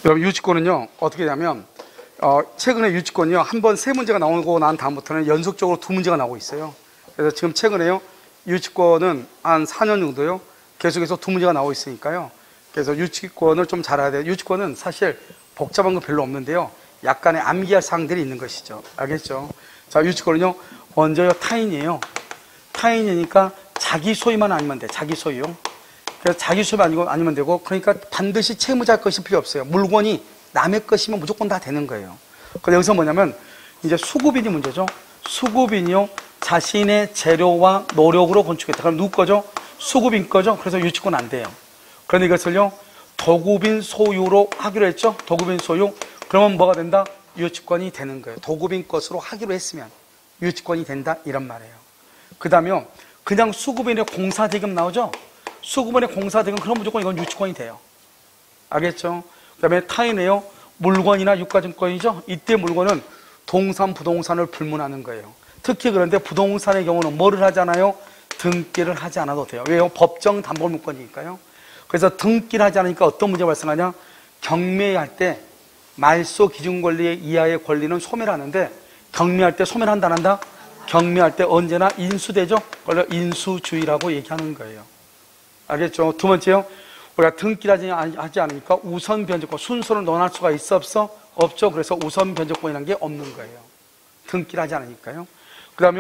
여러분, 유치권은요 어떻게 되냐면 최근에 유치권이요 한 번 세 문제가 나오고 난 다음부터는 연속적으로 두 문제가 나오고 있어요. 그래서 지금 최근에요 유치권은 한 4년 정도요 계속해서 두 문제가 나오고 있으니까요. 그래서 유치권을 좀 잘 알아야 돼요. 유치권은 사실 복잡한 거 별로 없는데요, 약간의 암기할 사항들이 있는 것이죠. 알겠죠? 자, 유치권은요 먼저요 타인이에요. 타인이니까 자기 소유만 아니면 돼. 자기 소유. 그래서 자기 소유만 아니면 되고, 그러니까 반드시 채무자의 것이 필요 없어요. 물건이 남의 것이면 무조건 다 되는 거예요. 그래서 여기서 뭐냐면 이제 수급인이 문제죠. 수급인이요 자신의 재료와 노력으로 건축했다. 그럼 누구 거죠? 수급인 거죠. 그래서 유치권 안 돼요. 그런데 이것을요 도급인 소유로 하기로 했죠. 도급인 소유. 그러면 뭐가 된다? 유치권이 되는 거예요. 도급인 것으로 하기로 했으면 유치권이 된다, 이런 말이에요. 그 다음에 그냥 수급인의 공사대금 나오죠. 수급인의 공사대금, 그럼 무조건 이건 유치권이 돼요. 알겠죠? 그 다음에 타인이에요 물건이나 유가증권이죠. 이때 물건은 동산, 부동산을 불문하는 거예요. 특히 그런데 부동산의 경우는 뭐를 하잖아요? 등기를 하지 않아도 돼요. 왜요? 법정 담보물건이니까요. 그래서 등기를 하지 않으니까 어떤 문제가 발생하냐? 경매할 때 말소 기준 권리 이하의 권리는 소멸하는데, 경매할 때 소멸한다 안 한다? 경매할 때 언제나 인수되죠. 그걸 인수주의라고 얘기하는 거예요. 알겠죠? 두 번째요, 우리가 등기를 하지 않으니까 우선 변제권, 순서를 논할 수가 있어 없어? 없죠. 그래서 우선 변제권이라는 게 없는 거예요. 등기를 하지 않으니까요. 그 다음에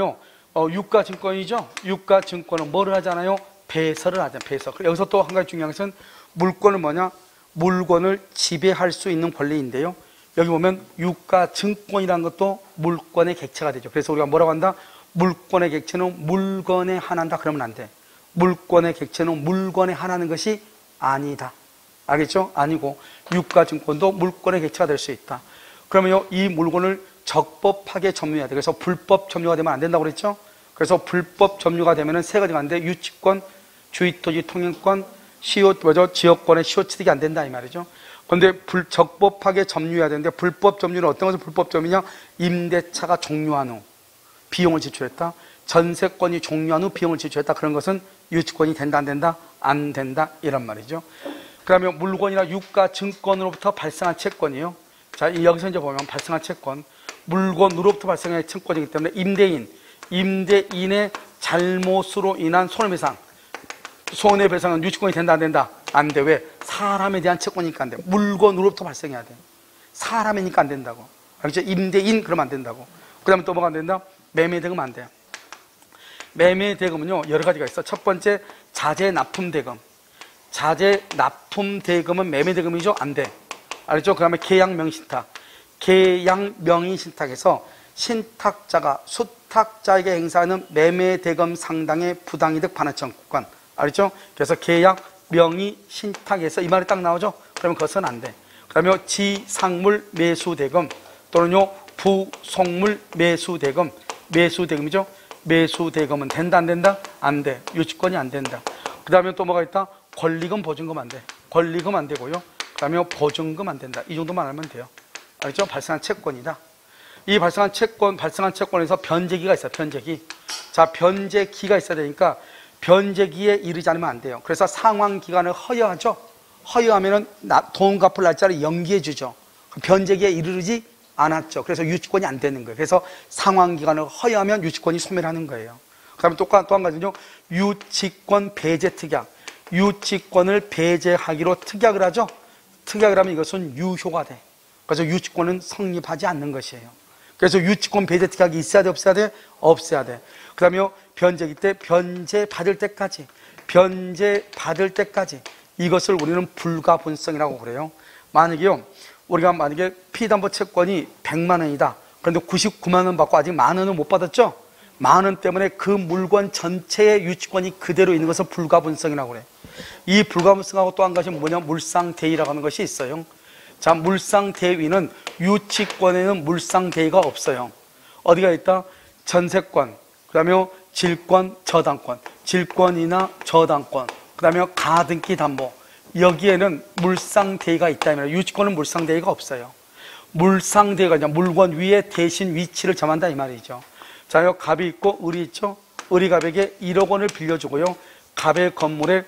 유가증권이죠. 유가증권은 뭐를 하잖아요? 배설을 하잖아요. 배설. 여기서 또 한 가지 중요한 것은 물건은 뭐냐? 물건을 지배할 수 있는 권리인데요, 여기 보면 유가증권이라는 것도 물건의 객체가 되죠. 그래서 우리가 뭐라고 한다? 물건의 객체는 물건에 한한다 그러면 안 돼. 물건의 객체는 물건에 한하는 것이 아니다. 알겠죠? 아니고 유가증권도 물건의 객체가 될 수 있다. 그러면 이 물건을 적법하게 점유해야 돼. 그래서 불법 점유가 되면 안 된다고 그랬죠? 그래서 불법 점유가 되면은 세 가지가 있는데, 유치권, 주의토지 통행권, 지역권의 시효 취득이 안 된다 이 말이죠. 그런데 적법하게 점유해야 되는데, 불법 점유는 어떤 것을 불법 점유냐? 임대차가 종료한 후 비용을 지출했다. 전세권이 종료한 후 비용을 지출했다. 그런 것은 유치권이 된다 안 된다? 안 된다, 이런 말이죠. 그 다음에 물건이나 유가증권으로부터 발생한 채권이요. 자, 여기서 이제 보면 발생한 채권, 물건으로부터 발생한 채권이기 때문에 임대인의 잘못으로 인한 손해배상, 손해배상은 유치권이 된다 안 된다? 안 돼. 왜? 사람에 대한 채권이니까 안 돼. 물건으로부터 발생해야 돼. 사람이니까 안 된다고. 알겠죠? 임대인 그러면 안 된다고. 그 다음에 또 뭐가 안 된다? 매매대금 안 돼요. 매매대금은요 여러 가지가 있어. 첫 번째, 자재납품대금. 자재납품대금은 매매대금이죠? 안 돼. 알겠죠? 그 다음에 계약명의신탁. 계약명의신탁에서 신탁자가 수탁자에게 행사하는 매매대금 상당의 부당이득 반환청구권. 알겠죠? 그래서 계약명의신탁에서 이 말이 딱 나오죠? 그러면 그것은 안 돼. 그 다음에 지상물 매수대금 또는요 부속물 매수대금. 매수대금이죠? 매수대금은 된다 안 된다? 안 돼. 유치권이 안 된다. 그 다음에 또 뭐가 있다? 권리금 보증금 안 돼. 권리금 안 되고요. 그 다음에 보증금 안 된다. 이 정도만 알면 돼요. 알겠죠? 발생한 채권이다. 이 발생한 채권에서 변제기가 있어요. 변제기. 자, 변제기가 있어야 되니까 변제기에 이르지 않으면 안 돼요. 그래서 상환기간을 허여하죠. 허여하면은 돈 갚을 날짜를 연기해 주죠. 변제기에 이르지 않았죠. 그래서 유치권이 안 되는 거예요. 그래서 상환기간을 허여하면 유치권이 소멸하는 거예요. 그 다음에 또 한 가지는요, 유치권 배제 특약. 유치권을 배제하기로 특약을 하죠. 특약을 하면 이것은 유효가 돼. 그래서 유치권은 성립하지 않는 것이에요. 그래서 유치권 배제 특약이 있어야 돼, 없어야 돼? 없어야 돼. 그 다음에 변제기 때 변제 받을 때까지 이것을 우리는 불가분성이라고 그래요. 우리가 만약에 피담보 채권이 100만 원이다. 그런데 99만 원 받고 아직 만 원은 못 받았죠? 만 원 때문에 그 물건 전체의 유치권이 그대로 있는 것을 불가분성이라고 그래. 이 불가분성하고 또 한 가지 뭐냐? 물상대위라고 하는 것이 있어요. 자, 물상대위는 유치권에는 물상대위가 없어요. 어디가 있다? 전세권, 그 다음에 질권, 저당권, 질권이나 저당권, 그 다음에 가등기 담보. 여기에는 물상대위가 있다. 유치권은 물상대위가 없어요. 물상대위가 아니라 물건 위에 대신 위치를 점한다 이 말이죠. 자, 여기 갑이 있고 을이 있죠. 을이 갑에게 1억 원을 빌려주고요, 갑의 건물에